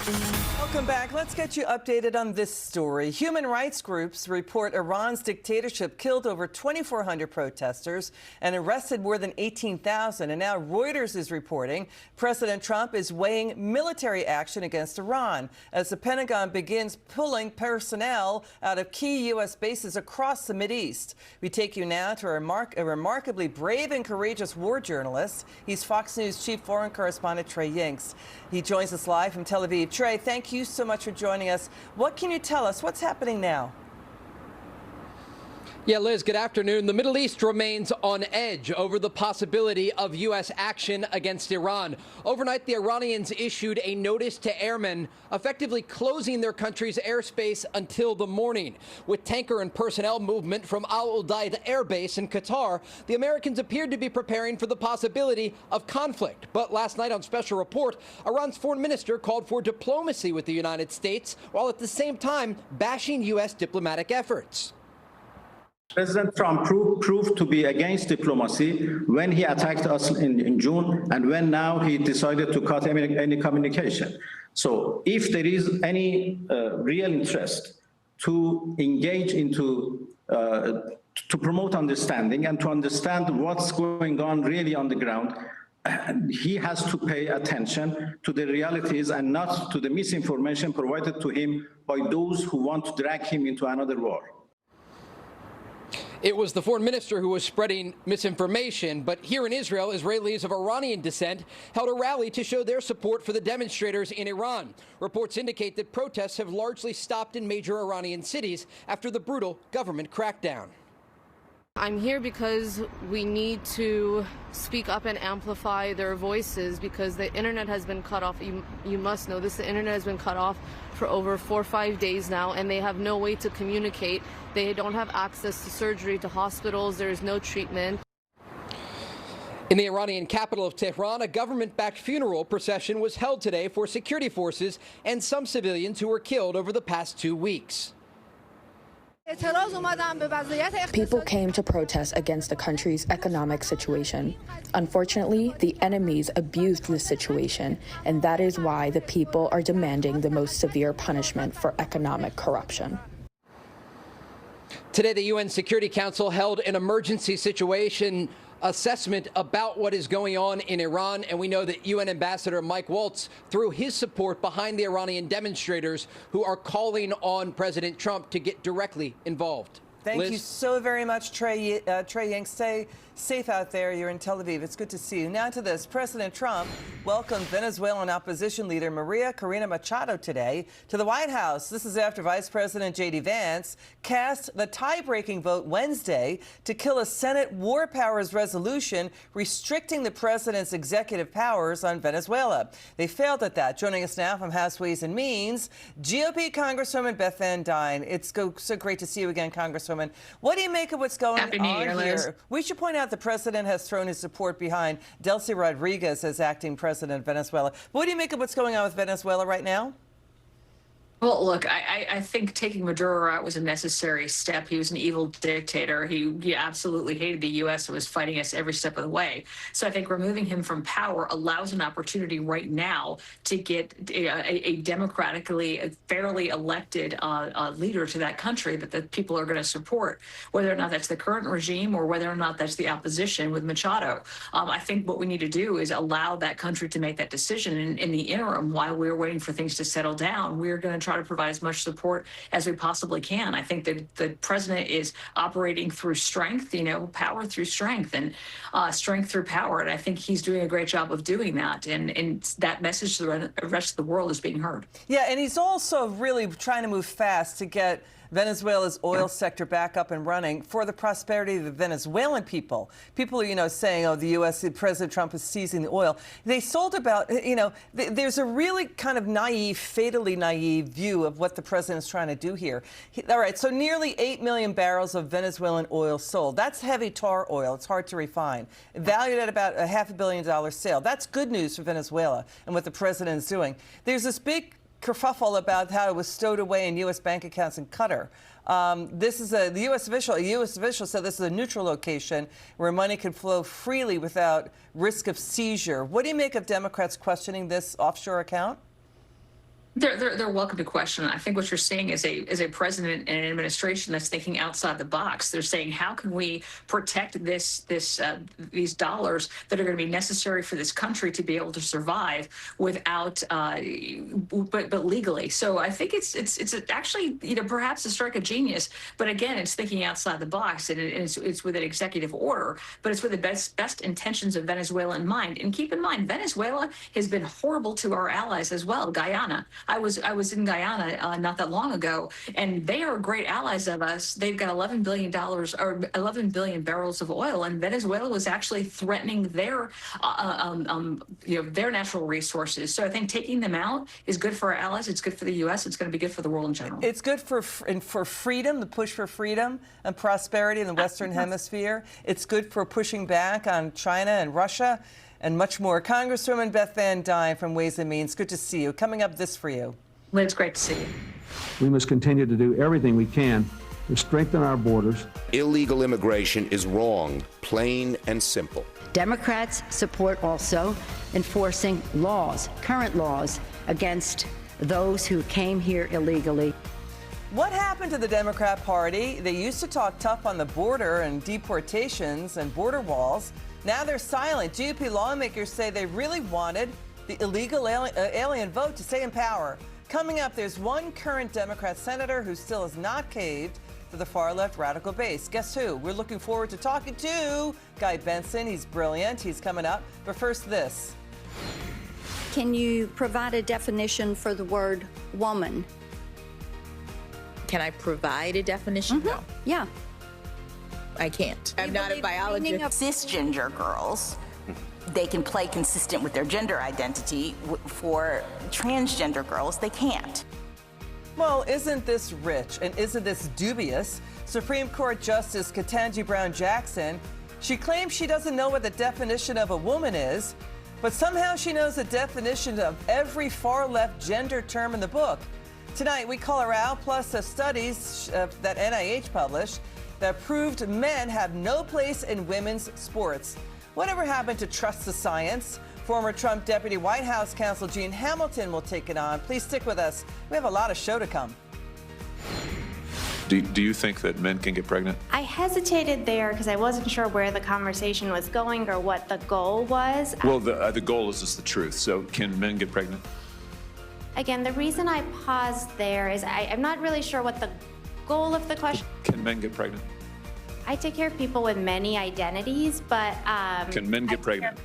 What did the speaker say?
Welcome back. Let's get you updated on this story. Human rights groups report Iran's dictatorship killed over 2,400 protesters and arrested more than 18,000. And now Reuters is reporting President Trump is weighing military action against Iran as the Pentagon begins pulling personnel out of key U.S. bases across the Mideast. We take you now to a remarkably brave and courageous war journalist. He's Fox News chief foreign correspondent Trey Yingst. He joins us live from Tel Aviv. Trey, thank you so much for joining us. What can you tell us? What's happening now? Yeah, Liz, good afternoon. The Middle East remains on edge over the possibility of U.S. action against Iran. Overnight, the Iranians issued a notice to airmen, effectively closing their country's airspace until the morning. With tanker and personnel movement from Al Udeid Air Base in Qatar, the Americans appeared to be preparing for the possibility of conflict. But last night on Special Report, Iran's foreign minister called for diplomacy with the United States, while at the same time bashing U.S. diplomatic efforts. President Trump proved to be against diplomacy when he attacked us in June and when now he decided to cut any communication. So if there is any real interest to engage into, to promote understanding and to understand what's going on really on the ground, he has to pay attention to the realities and not to the misinformation provided to him by those who want to drag him into another war. It was the foreign minister who was spreading misinformation, but here in Israel, Israelis of Iranian descent held a rally to show their support for the demonstrators in Iran. Reports indicate that protests have largely stopped in major Iranian cities after the brutal government crackdown. I'm here because we need to speak up and amplify their voices because the internet has been cut off. You must know this. The internet has been cut off for over 4 or 5 days now, and they have no way to communicate. They don't have access to surgery, to hospitals. There is no treatment. In the Iranian capital of Tehran, a government-backed funeral procession was held today for security forces and some civilians who were killed over the past 2 weeks. People came to protest against the country's economic situation. Unfortunately, the enemies abused the situation, and that is why the people are demanding the most severe punishment for economic corruption. Today, the UN Security Council held an emergency situation assessment about what is going on in Iran, and we know that UN Ambassador Mike Waltz threw his support behind the Iranian demonstrators who are calling on President Trump to get directly involved. Thank you so very much, Trey Yingst. Stay safe out there. You're in Tel Aviv. It's good to see you. Now to this. President Trump welcomed Venezuelan opposition leader Maria Corina Machado today to the White House. This is after Vice President J.D. Vance cast the tie-breaking vote Wednesday to kill a Senate War Powers resolution restricting the president's executive powers on Venezuela. They failed at that. Joining us now from House Ways and Means, GOP Congresswoman Beth Van Duyne. It's so great to see you again, Congresswoman. What do you make of what's going on here? Liz. We should point out the president has thrown his support behind Delcy Rodriguez as acting president of Venezuela. What do you make of what's going on with Venezuela right now? Well, look, I think taking Maduro out was a necessary step. He was an evil dictator. He absolutely hated the U.S. and was fighting us every step of the way. So I think removing him from power allows an opportunity right now to get a democratically, fairly elected leader to that country that the people are going to support, whether or not that's the current regime or whether or not that's the opposition with Machado. I think what we need to do is allow that country to make that decision. And in the interim, while we're waiting for things to settle down, we're going to try to provide as much support as we possibly can. I think that the president is operating through strength, power through strength and strength through power. And I think he's doing a great job of doing that. And that message to the rest of the world is being heard. Yeah, and he's also really trying to move fast to get Venezuela's oil sector back up and running for the prosperity of the Venezuelan people. People are, saying, oh, the U.S., President Trump is seizing the oil. They sold about, there's a really kind of naive, fatally naive view of what the president is trying to do here. All right, so nearly 8 million barrels of Venezuelan oil sold. That's heavy tar oil. It's hard to refine. Valued at about a $500 million sale. That's good news for Venezuela and what the president is doing. There's this big kerfuffle about how it was stowed away in U.S. bank accounts in Qatar. This is a U.S. official said this is a neutral location where money can flow freely without risk of seizure. What do you make of Democrats questioning this offshore account? They're welcome to question. I think what you're seeing is a president and an administration that's thinking outside the box. They're saying, how can we protect these dollars that are going to be necessary for this country to be able to survive without, but legally. So I think it's actually, perhaps a stroke of genius. But again, it's thinking outside the box, and it's with an executive order, but it's with the best intentions of Venezuela in mind. And keep in mind, Venezuela has been horrible to our allies as well. Guyana. I was in Guyana not that long ago, and they are great allies of us. They've got $11 billion or 11 billion barrels of oil, and Venezuela was actually threatening their natural resources. So I think taking them out is good for our allies. It's good for the U.S. It's going to be good for the world in general. It's good for freedom, the push for freedom and prosperity in the Western Hemisphere. It's good for pushing back on China and Russia, and much more. Congresswoman Beth Van Duyne from Ways and Means, good to see you. Coming up, this for you. Well, it's great to see you. We must continue to do everything we can to strengthen our borders. Illegal immigration is wrong, plain and simple. Democrats support also enforcing laws, current laws, against those who came here illegally. What happened to the Democrat Party? They used to talk tough on the border and deportations and border walls. Now they're silent. GOP lawmakers say they really wanted the illegal alien vote to stay in power. Coming up, there's one current Democrat senator who still has not caved to the far-left radical base. Guess who? We're looking forward to talking to Guy Benson. He's brilliant. He's coming up. But first, this. Can you provide a definition for the word woman? Can I provide a definition? No. Yeah. I can't. I'm not a biologist. Cisgender girls, they can play consistent with their gender identity. For transgender girls, they can't. Well, isn't this rich and isn't this dubious? Supreme Court Justice Ketanji Brown Jackson, she claims she doesn't know what the definition of a woman is, but somehow she knows the definition of every far-left gender term in the book. Tonight, we call her out, plus the studies that NIH published that proved men have no place in women's sports. Whatever happened to trust the science? Former Trump Deputy White House Counsel Gene Hamilton will take it on. Please stick with us. We have a lot of show to come. Do you think that men can get pregnant? I hesitated there because I wasn't sure where the conversation was going or what the goal was. Well, the goal is just the truth. So can men get pregnant? Again, the reason I paused there is I'm not really sure what the goal of the question. Can men get pregnant? I take care of people with many identities, but can men get pregnant?